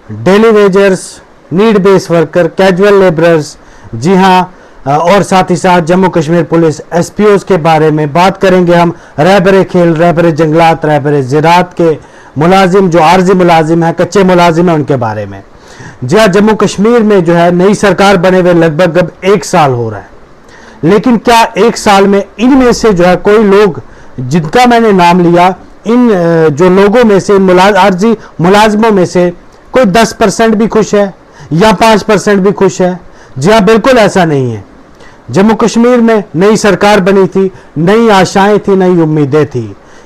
Daily wagers, need base worker, casual labourers, जी हाँ, और साथ ही साथ जम्मू कश्मीर पुलिस एसपीओ के बारे में बात करेंगे हम। रहबर खेल, रहबर जंगलात, रहबर ज़राअत के मुलाजिम जो आर्जी मुलाजिम है, कच्चे मुलाजिम है, उनके बारे में। जी हाँ, जम्मू कश्मीर में जो है नई सरकार बने हुए लगभग अब 1 साल हो रहा है, लेकिन क्या 1 साल में इनमें से जो है कोई लोग जिनका मैंने नाम लिया, इन जो लोगों में से, आर्जी मुलाजिमों में से कोई 10% भी खुश है या 5% भी खुश है? जी हाँ, बिल्कुल ऐसा नहीं है। जम्मू कश्मीर में नई सरकार बनी थी, नई आशाएं थी, नई उम्मीदें थी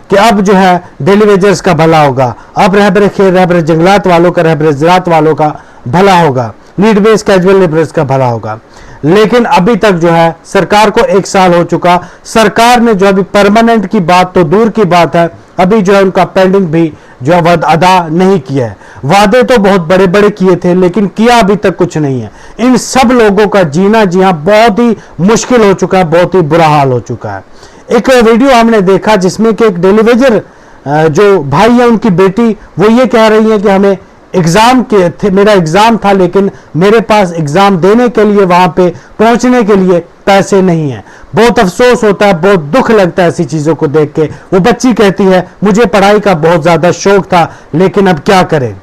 कि अब जो है डेली वेजर्स का भला होगा, अब रहबर खेल, रहबर जंगलात वालों का, रहबर ज़राअत वालों का भला होगा, नीड बेस कैजुअल लेबरर्स का भला होगा। लेकिन अभी तक जो है सरकार को 1 साल हो चुका, सरकार ने जो अभी परमानेंट की बात तो दूर की बात है, अभी जो है उनका पेंडिंग भी जो है अदा नहीं किया है। वादे तो बहुत बड़े बड़े किए थे, लेकिन किया अभी तक कुछ नहीं है। इन सब लोगों का जीना जी हाँ बहुत ही मुश्किल हो चुका है, बहुत ही बुरा हाल हो चुका है। एक वीडियो हमने देखा जिसमें कि एक डेली वेजर जो भाई है, उनकी बेटी, वो ये कह रही है कि हमें एग्जाम के थे, मेरा एग्जाम था, लेकिन मेरे पास एग्जाम देने के लिए, वहां पे पहुंचने के लिए पैसे नहीं है। बहुत अफसोस होता है, बहुत दुख लगता है ऐसी चीजों को देख के। वो बच्ची कहती है मुझे पढ़ाई का बहुत ज्यादा शौक था, लेकिन अब क्या करें।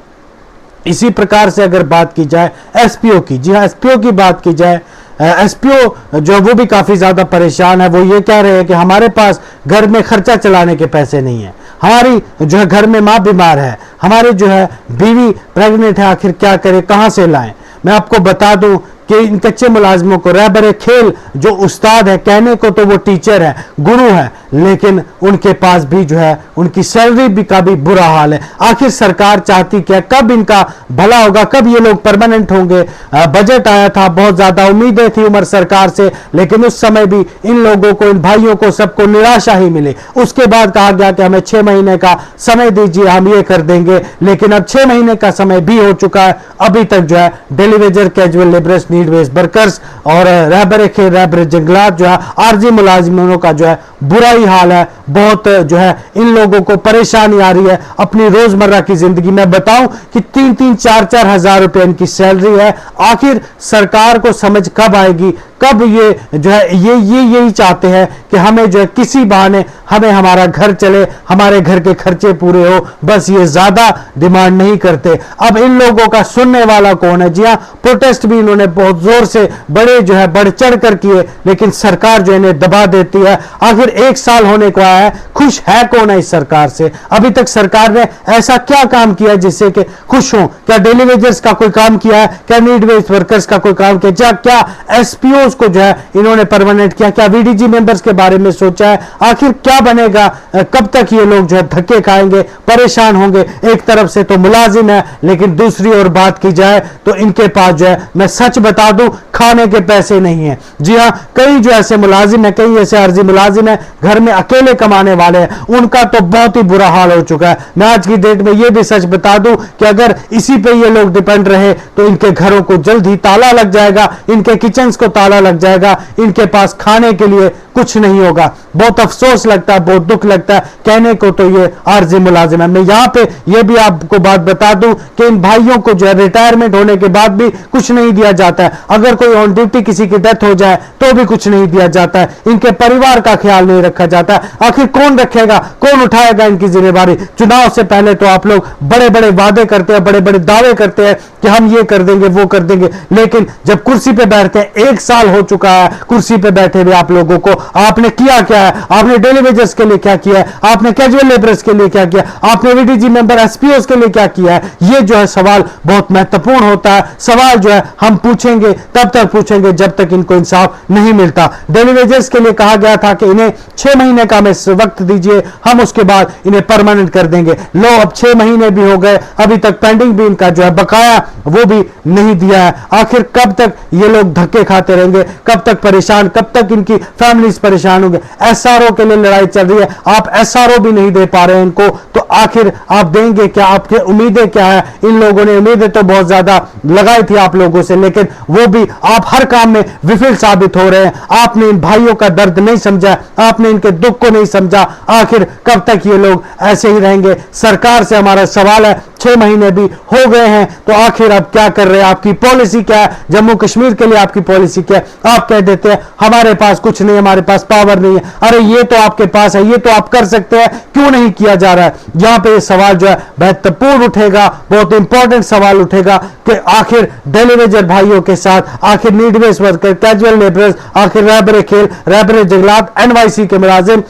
इसी प्रकार से अगर बात की जाए एसपीओ की, जी हाँ, एसपीओ की बात की जाए, एसपीओ जो वो भी काफी ज्यादा परेशान है। वो ये कह रहे हैं कि हमारे पास घर में खर्चा चलाने के पैसे नहीं है, हमारी जो है घर में माँ बीमार है, हमारी जो है बीवी प्रेग्नेंट है, आखिर क्या करें, कहां से लाएं। मैं आपको बता दूं कि इन कच्चे मुलाजमों को रहबर खेल जो उस्ताद है, कहने को तो वो टीचर है, गुरु है, लेकिन उनके पास भी जो है उनकी सैलरी भी का भी बुरा हाल है। आखिर सरकार चाहती क्या, कब इनका भला होगा, कब ये लोग परमानेंट होंगे। बजट आया था, बहुत ज्यादा उम्मीदें थी उमर सरकार से, लेकिन उस समय भी इन लोगों को, इन भाइयों को सबको निराशा ही मिली। उसके बाद कहा गया कि हमें 6 महीने का समय दीजिए, हम ये कर देंगे, लेकिन अब 6 महीने का समय भी हो चुका है, अभी तक जो है daily Vaser, casual labourers, need base workers और रहबर खेल, रहबर जंगलात जो है आर्जी मुलाजिमों का जो है बुरा ही हाल है। बहुत जो है इन लोगों को परेशानी आ रही है अपनी रोजमर्रा की जिंदगी में। बताऊं कि 3-3, 4-4 हजार रुपए इनकी सैलरी है। आखिर सरकार को समझ कब आएगी, कब ये जो है ये यही चाहते हैं कि हमें जो है किसी बहाने हमें हमारा घर चले, हमारे घर के खर्चे पूरे हो, बस ये ज्यादा डिमांड नहीं करते। अब इन लोगों का सुनने वाला कौन है? जी हाँ, प्रोटेस्ट भी इन्होंने बहुत जोर से बड़े जो है बढ़ चढ़ कर किए, लेकिन सरकार जो इन्हें दबा देती है। आखिर 1 साल होने को आया है, खुश है कौन है इस सरकार से? अभी तक सरकार ने ऐसा क्या काम किया जिससे कि खुश हो? क्या डेली वेजर्स का कोई काम किया है? क्या नीड बेस्ड वर्कर्स का कोई काम किया? क्या एसपीओ को जो है इन्होंने परमानेंट किया? क्या वीडीजी मेंबर्स के बारे में सोचा है? आखिर क्या बनेगा? कब तक ये लोग जो है धक्के खाएंगे, परेशान होंगे? एक तरफ से तो मुलाजिम है, लेकिन दूसरी ओर बात की जाए तो इनके पास जो है, मैं सच बता दूं, खाने के पैसे नहीं है। जी हां, कई जो ऐसे मुलाजिम है, कई ऐसे अर्जी मुलाजिम है, घर में अकेले कमाने वाले हैं, उनका तो बहुत ही बुरा हाल हो चुका है। मैं आज की डेट में ये भी सच बता दूं कि अगर इसी पे ये लोग डिपेंड रहे तो इनके घरों को जल्द ही ताला लग जाएगा, इनके किचन्स को ताला लग जाएगा, इनके पास खाने के लिए कुछ नहीं होगा। बहुत अफसोस लगता है, बहुत दुख लगता है। कहने को तो ये आर्जी मुलाजिम है। मैं यहां पे ये भी आपको बात बता दूं कि इन भाइयों को जो है रिटायरमेंट होने के बाद भी कुछ नहीं दिया जाता है। अगर कोई ऑन ड्यूटी किसी की डेथ हो जाए तो भी कुछ नहीं दिया जाता है। इनके परिवार का ख्याल नहीं रखा जाता है। आखिर कौन रखेगा, कौन उठाएगा इनकी जिम्मेदारी? चुनाव से पहले तो आप लोग बड़े बड़े वादे करते हैं, बड़े बड़े दावे करते हैं कि हम ये कर देंगे, वो कर देंगे, लेकिन जब कुर्सी पे बैठते हैं, 1 साल हो चुका है कुर्सी पे बैठे हुए आप लोगों को, आपने किया क्या है? आपने डेली वेजर्स के लिए क्या किया है? आपने कैजुअल लेबरर्स के लिए क्या किया? आपने वीडीजी मेंबर, एसपीओ के लिए क्या किया है? ये जो है सवाल बहुत महत्वपूर्ण होता है। सवाल जो है हम पूछेंगे, तब तक पूछेंगे जब तक इनको इंसाफ नहीं मिलता। डेली वेजर्स के लिए कहा गया था कि इन्हें 6 महीने का हमें वक्त दीजिए, हम उसके बाद इन्हें परमानेंट कर देंगे। लो, अब 6 महीने भी हो गए, अभी तक पेंडिंग भी इनका जो है बकाया वो भी नहीं दिया है। आखिर कब तक ये लोग धक्के खाते रहेंगे? कब तक परेशान, कब तक इनकी फैमिलीज परेशान होंगे? एसआरओ के लिए लड़ाई चल रही है, आप एसआरओ भी नहीं दे पा रहे हैं इनको, तो आखिर आप देंगे क्या? आपकी उम्मीदें क्या है? इन लोगों ने उम्मीदें तो बहुत ज्यादा लगाई थी आप लोगों से, लेकिन वो भी आप हर काम में विफल साबित हो रहे हैं। आपने इन भाइयों का दर्द नहीं समझा, आपने इनके दुख को नहीं समझा। आखिर कब तक ये लोग ऐसे ही रहेंगे? सरकार से हमारा सवाल है 6 महीने भी हो गए हैं, तो आखिर आप क्या कर रहे हैं? आपकी पॉलिसी क्या है? जम्मू कश्मीर के लिए आपकी पॉलिसी क्या है? आप कह देते हैं हमारे पास कुछ नहीं, हमारे पास पावर नहीं है। अरे ये तो आपके पास है, ये तो आप कर सकते हैं, क्यों नहीं किया जा रहा है? यहां पे ये सवाल जो है महत्वपूर्ण उठेगा, बहुत इंपॉर्टेंट सवाल उठेगा कि आखिर डेली वेजर भाइयों के साथ, आखिर need base worker, casual labourers, आखिर रहबरे खेल, रहबरे जंगलात, एनवाईसी के मुलाजिम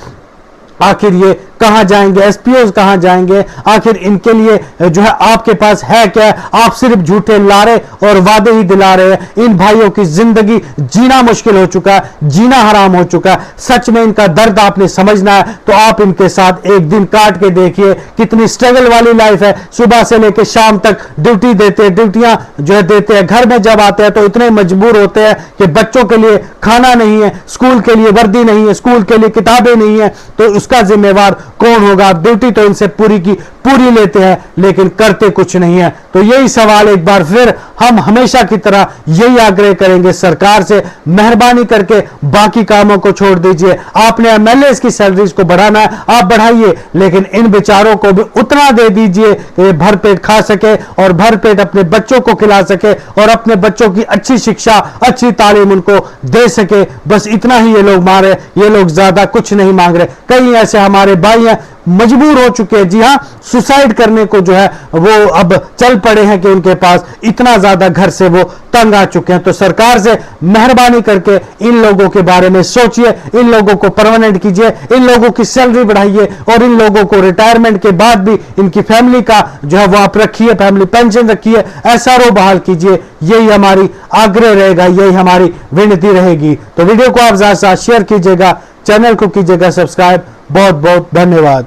आखिर ये कहां जाएंगे? एसपीओ कहां जाएंगे? आखिर इनके लिए जो है आपके पास है क्या? आप सिर्फ झूठे लारे और वादे ही दिला रहे हैं। इन भाइयों की जिंदगी जीना मुश्किल हो चुका है, जीना हराम हो चुका है। सच में इनका दर्द आपने समझना है तो आप इनके साथ एक दिन काट के देखिए, कितनी स्ट्रगल वाली लाइफ है। सुबह से लेकर शाम तक ड्यूटी देते हैं, ड्यूटियां जो है देते हैं। घर में जब आते हैं तो इतने मजबूर होते हैं कि बच्चों के लिए खाना नहीं है, स्कूल के लिए वर्दी नहीं है, स्कूल के लिए किताबें नहीं है, तो उसका जिम्मेवार कौन होगा? ड्यूटी तो इनसे पूरी की पूरी लेते हैं लेकिन करते कुछ नहीं है। तो यही सवाल एक बार फिर हम हमेशा की तरह यही आग्रह करेंगे सरकार से, मेहरबानी करके बाकी कामों को छोड़ दीजिए। आपने एमएलए की सैलरीज को बढ़ाना है, आप बढ़ाइए, लेकिन इन बेचारों को भी उतना दे दीजिए कि भरपेट खा सके और भरपेट अपने बच्चों को खिला सके और अपने बच्चों की अच्छी शिक्षा, अच्छी तालीम उनको दे सके। बस इतना ही ये लोग मांग रहे, ये लोग ज्यादा कुछ नहीं मांग रहे। कई ऐसे हमारे भाई हैं मजबूर हो चुके हैं, जी हां, सुसाइड करने को जो है वो अब चल पड़े हैं कि उनके पास इतना ज्यादा घर से वो तंग आ चुके हैं। तो सरकार से मेहरबानी करके इन लोगों के बारे में सोचिए, इन लोगों को परमानेंट कीजिए, इन लोगों की सैलरी बढ़ाइए और इन लोगों को रिटायरमेंट के बाद भी इनकी फैमिली का जो है वो आप रखिए, फैमिली पेंशन रखिए, एसआरओ बहाल कीजिए। यही हमारी आग्रह रहेगा, यही हमारी विनती रहेगी। तो वीडियो को आप ज्यादा से ज्यादा शेयर कीजिएगा, चैनल को कीजिएगा सब्सक्राइब। बहुत बहुत धन्यवाद।